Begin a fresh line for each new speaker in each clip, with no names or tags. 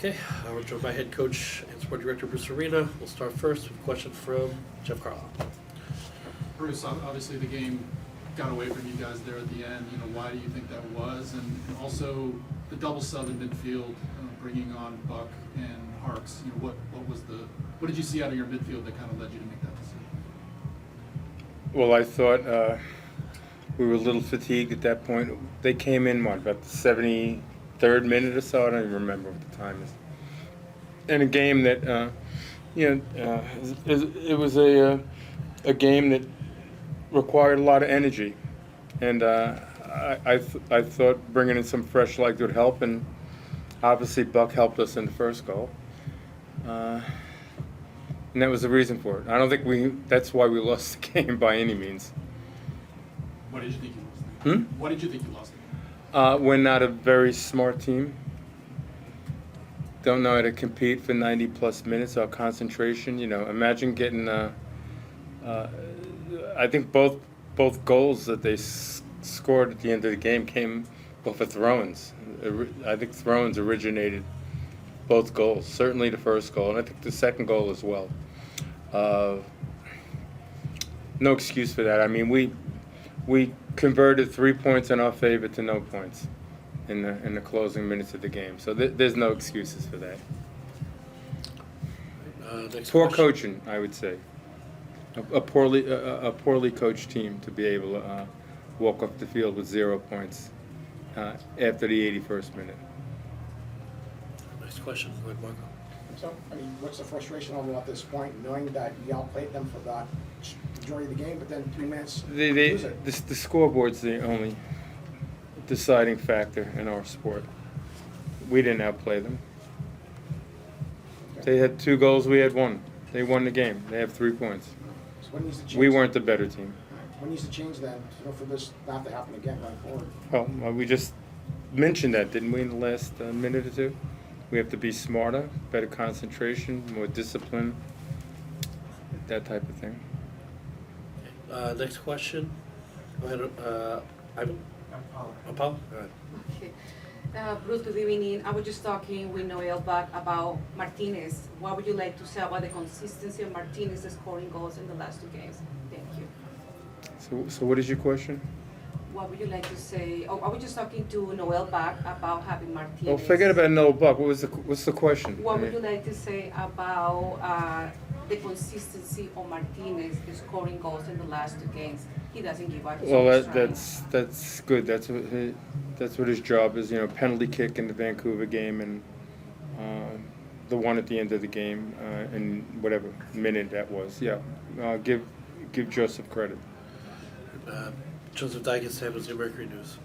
Okay, we're joined by head coach and sport director Bruce Arena. We'll start first with a question from Jeff Carlisle.
Bruce, obviously the game got away from you guys there at the end. Why do you think that was? And also the double sub in midfield, bringing on Buck and Harks. What did you see out of your midfield that kind of led you to make that decision?
Well, I thought we were a little fatigued at that point. They came in, about the 73rd minute or so? I don't even remember what the time is. In a game that, it was a game that required a lot of energy. And I thought bringing in some fresh legs would help, and obviously Buck helped us in the first goal. And that was the reason for it. I don't think that's why we lost the game by any means.
What did you think you lost the game? What did you think you lost the game?
We're not a very smart team. Don't know how to compete for 90-plus minutes. Our concentration, imagine getting. I think both goals that they scored at the end of the game came off of throw-ins. I think throw-ins originated both goals. Certainly the first goal, and I think the second goal as well. No excuse for that. I mean, we converted 3 points in our favor to no points in the closing minutes of the game. So there's no excuses for that. Poor coaching, I would say. A poorly coached team to be able to walk off the field with 0 points after the 81st minute.
Next question, go ahead, Marco.
So, what's the frustration level at this point, knowing that you outplayed them for the majority of the game, but then 3 minutes lose it?
The scoreboard's the only deciding factor in our sport. We didn't outplay them.
Okay.
They had 2 goals, we had 1. They won the game. They have 3 points.
So what needs to change?
We weren't the better team.
What needs to change then, for this not to happen again going forward?
Well, we just mentioned that, didn't we, in the last minute or two? We have to be smarter, better concentration, more discipline, that type of thing.
Next question. Go ahead, Ivan. Paul? Go ahead.
Okay. Bruce, good evening. I was just talking with Noel back about Martinez. What would you like to say about the consistency of Martinez scoring goals in the last 2 games? Thank you.
So what is your question?
What would you like to say? I was just talking to Noel back about having Martinez.
Well, forget about Noel Buck. What's the question?
What would you like to say about the consistency of Martinez scoring goals in the last 2 games? He doesn't give up.
Well, that's good. That's what his job is. Penalty kick in the Vancouver game and the one at the end of the game in whatever minute that was. Yeah, give Joseph credit.
Joseph Dykes, San Jose Mercury News.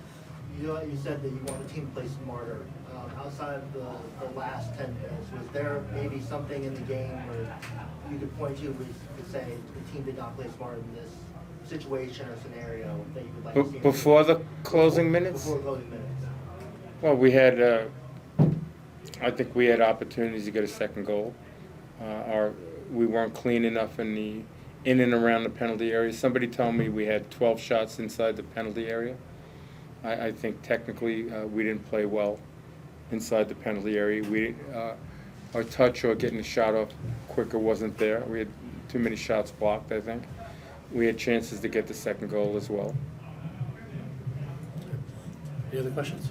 You said that you want the team to play smarter. Outside of the last 10 minutes, was there maybe something in the game where you could point to where you could say the team did not play smarter in this situation or scenario that you would like to see?
Before the closing minutes?
Before closing minutes.
Well, we had, I think we had opportunities to get a second goal. We weren't clean enough in and around the penalty area. Somebody told me we had 12 shots inside the penalty area. I think technically we didn't play well inside the penalty area. Our touch or getting the shot off quicker wasn't there. We had too many shots blocked, I think. We had chances to get the second goal as well.
Any other questions?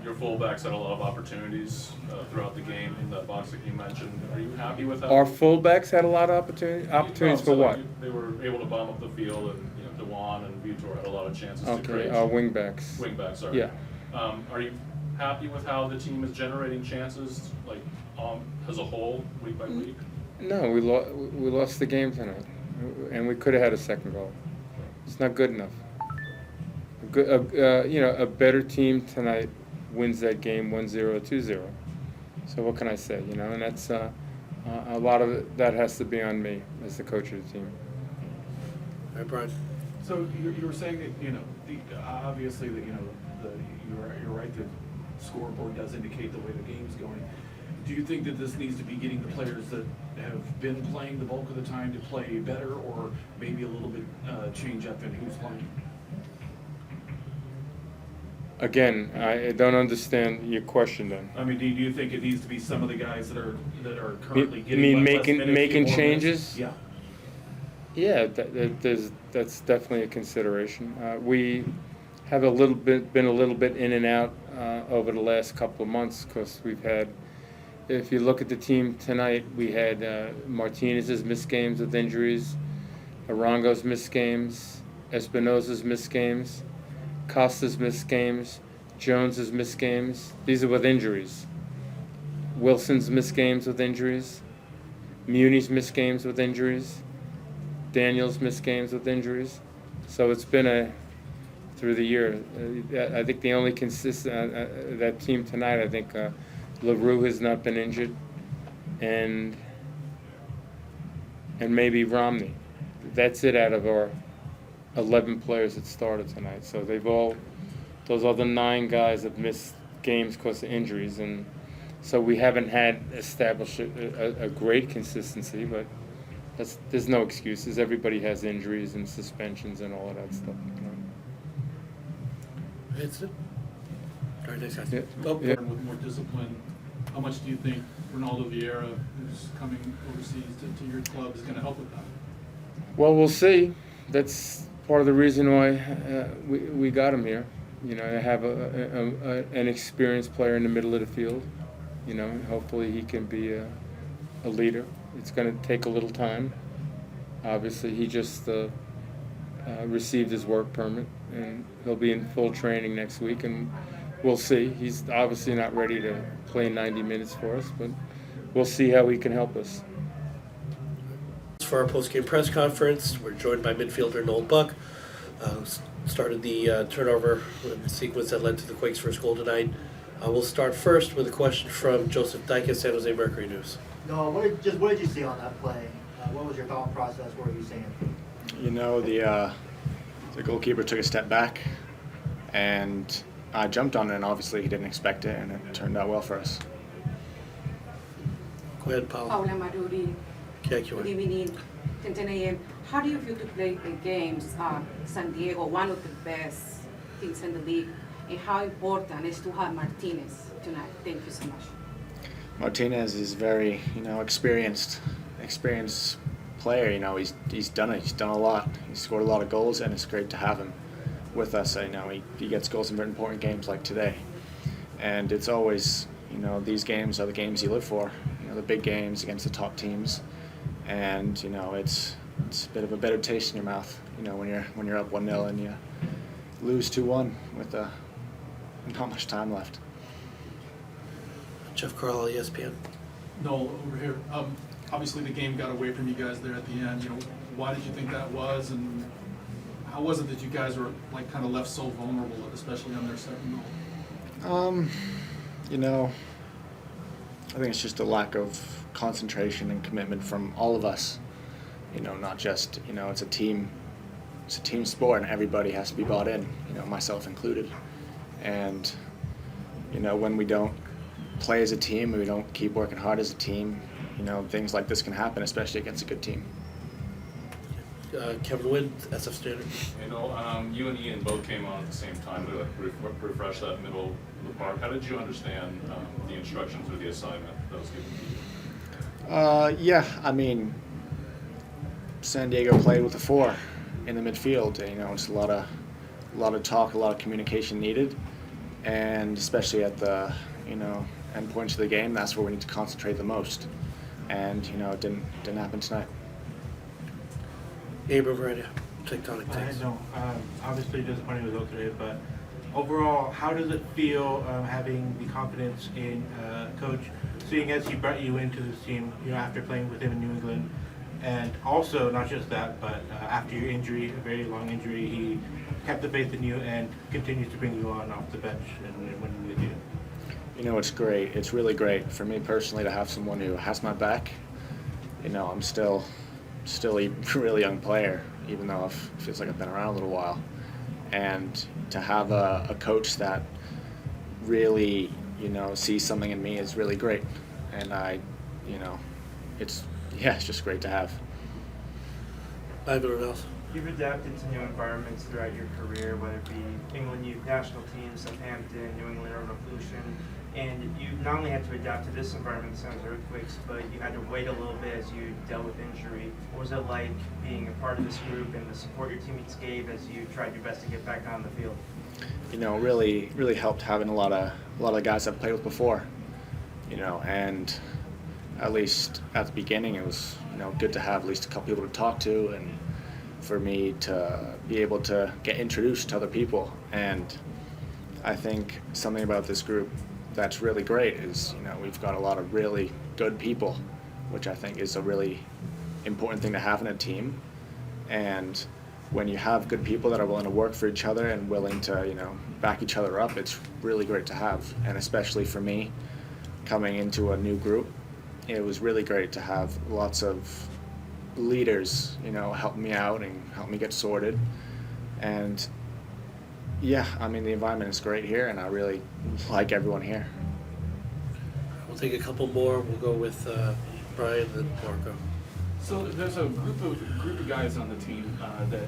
Your fullbacks had a lot of opportunities throughout the game in that box that you mentioned. Are you happy with that?
Our fullbacks had a lot of opportunities for what?
They were able to bomb up the field, and Dewan and Vitor had a lot of chances to create.
Okay, our wingbacks.
Wingbacks, sorry.
Yeah.
Are you happy with how the team is generating chances, like as a whole, week by week?
No, we lost the game tonight, and we could have had a second goal. It's not good enough. A better team tonight wins that game 1-0, 2-0. So what can I say? And that's a lot of it, that has to be on me as the coach of the team.
All right, Brian.
So you were saying that obviously that you're right, the scoreboard does indicate the way the game's going. Do you think that this needs to be getting the players that have been playing the bulk of the time to play better, or maybe a little bit change up in who's playing?
Again, I don't understand your question then.
I mean, do you think it needs to be some of the guys that are currently
You
getting
mean
less
making-
minutes,
making
get more minutes?
changes?
Yeah.
Yeah, that's definitely a consideration. We have been a little bit in and out over the last couple of months because we've had, if you look at the team tonight, we had Martinez's missed games with injuries, Arango's missed games, Espinosa's missed games, Costa's missed games, Jones's missed games. These are with injuries. Wilson's missed games with injuries, Muni's missed games with injuries, Daniel's missed games with injuries. So it's been through the year. I think the only consistent, that team tonight, I think LaRue has not been injured, and maybe Romney. That's it out of our 11 players that started tonight. So those other 9 guys have missed games because of injuries, and so we haven't had established a great consistency, but there's no excuses. Everybody has injuries and suspensions and all of that stuff.
That's it. All right, next guy.
Yeah.
Oh,
Yeah.
With more discipline, how much do you think Ronaldo Vieira, who's coming overseas to your club, is gonna help with that?
Well, we'll see. That's part of the reason why we got him here. You know, to have an experienced player in the middle of the field. You know, hopefully he can be a leader. It's going to take a little time. Obviously, he just received his work permit, and he'll be in full training next week, and we'll see. He's obviously not ready to play 90 minutes for us, but we'll see how he can help us.
For our post-game press conference, we're joined by midfielder Noel Buck. Started the turnover sequence that led to the Quakes' first goal tonight. We'll start first with a question from Joseph Dyke at San Jose Mercury News.
No, what did you see on that play? What was your thought process? What were you saying?
You know, the goalkeeper took a step back, and I jumped on it, and obviously he didn't expect it, and it turned out well for us.
Go ahead, Paul.
Paula Maruri,
Okay,
good evening, 10 a.m. How do you feel to play the games San Diego, one of the best teams in the league, and how important is to have Martinez tonight? Thank you so much.
Martinez is very, experienced player. You know, he's done it. He's done a lot. He's scored a lot of goals, and it's great to have him with us. You know, he gets goals in very important games like today, and it's always, these games are the games you live for. The big games against the top teams, and it's a bit of a bitter taste in your mouth. When you're up 1-0 and you lose 2-1 with not much time left.
Jeff Carl, ESPN.
Noel, over here. Obviously, the game got away from you guys there at the end. Why did you think that was, and how was it that you guys were kind of left so vulnerable, especially on their second goal?
I think it's just a lack of concentration and commitment from all of us. Not just it's a team sport, and everybody has to be bought in. Myself included. And when we don't play as a team, we don't keep working hard as a team, things like this can happen, especially against a good team.
Kevin Wynn, SF Standard.
You and Ian both came on at the same time to refresh that middle of the park. How did you understand the instructions or the assignment that was given to you?
Yeah, I mean, San Diego played with a 4 in the midfield. It's a lot of talk, a lot of communication needed, and especially at the end points of the game, that's where we need to concentrate the most. And it didn't happen tonight.
Abe Variety, Tectonic
I
Takes.
know, obviously disappointing result today, but overall, how does it feel having the confidence in Coach, seeing as he brought you into this team, after playing with him in New England, and also not just that, but after your injury, a very long injury, he kept the faith in you and continues to bring you on off the bench and winning with you.
It's great. It's really great for me personally to have someone who has my back. I'm still a really young player, even though it feels like I've been around a little while. And to have a coach that really, sees something in me is really great. And it's just great to have.
Ivan Ronaldo,
You've adapted to new environments throughout your career, whether it be England youth national team, Southampton, New England Revolution, and you not only had to adapt to this environment, the San Jose Earthquakes, but you had to wait a little bit as you dealt with injury. What was it like being a part of this group and the support your teammates gave as you tried your best to get back on the field?
You know, really helped having a lot of guys I've played with before. You know, and at least at the beginning, it was, you know, good to have at least a couple people to talk to, and for me to be able to get introduced to other people. And I think something about this group that's really great is, you know, we've got a lot of really good people, which I think is a really important thing to have in a team. And when you have good people that are willing to work for each other and willing to, you know, back each other up, it's really great to have. And especially for me, coming into a new group, it was really great to have lots of leaders, you know, help me out and help me get sorted. And yeah, I mean, the environment is great here, and I really like everyone here.
We'll take a couple more. We'll go with Brian and Marco.
So there's a group of guys on the team that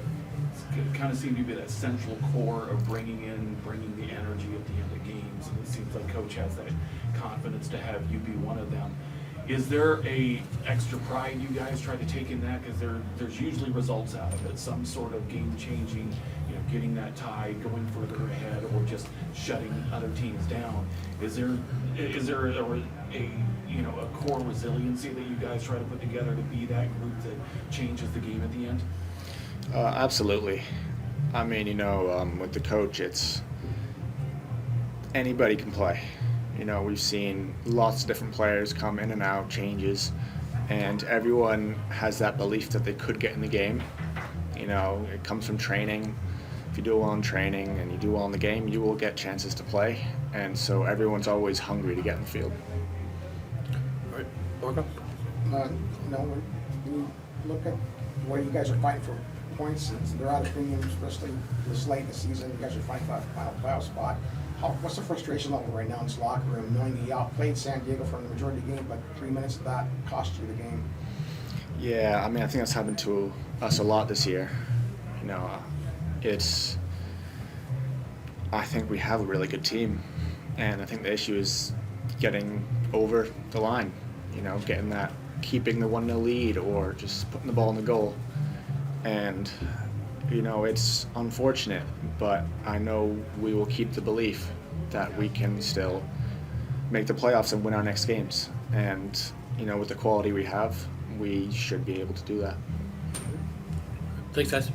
kind of seem to be that central core of bringing the energy at the end of games, and it seems like Coach has that confidence to have you be one of them. Is there a extra pride you guys try to take in that? Because there's usually results out of it, some sort of game-changing, you know, getting that tie, going further ahead, or just shutting other teams down. Is there a you know, a core resiliency that you guys try to put together to be that group that changes the game at the end?
Absolutely. I mean, you know, with the coach, it's anybody can play. You know, we've seen lots of different players come in and out, changes, and everyone has that belief that they could get in the game. You know, it comes from training. If you do well in training and you do well in the game, you will get chances to play. And so everyone's always hungry to get in the field.
All right, Marco?
You know, when you look at where you guys are fighting for points, they're out of premium, especially this late in the season. You guys are fighting for a final playoff spot. What's the frustration level right now in this locker room, knowing that you outplayed San Diego for the majority of the game, but 3 minutes of that cost you the game?
Yeah, I mean, I think that's happened to us a lot this year. You know, I think we have a really good team, and I think the issue is getting over the line, you know, keeping the 1-0 lead or just putting the ball in the goal. And, you know, it's unfortunate, but I know we will keep the belief that we can still make the playoffs and win our next games. And, you know, with the quality we have, we should be able to do that.
Thanks, guys.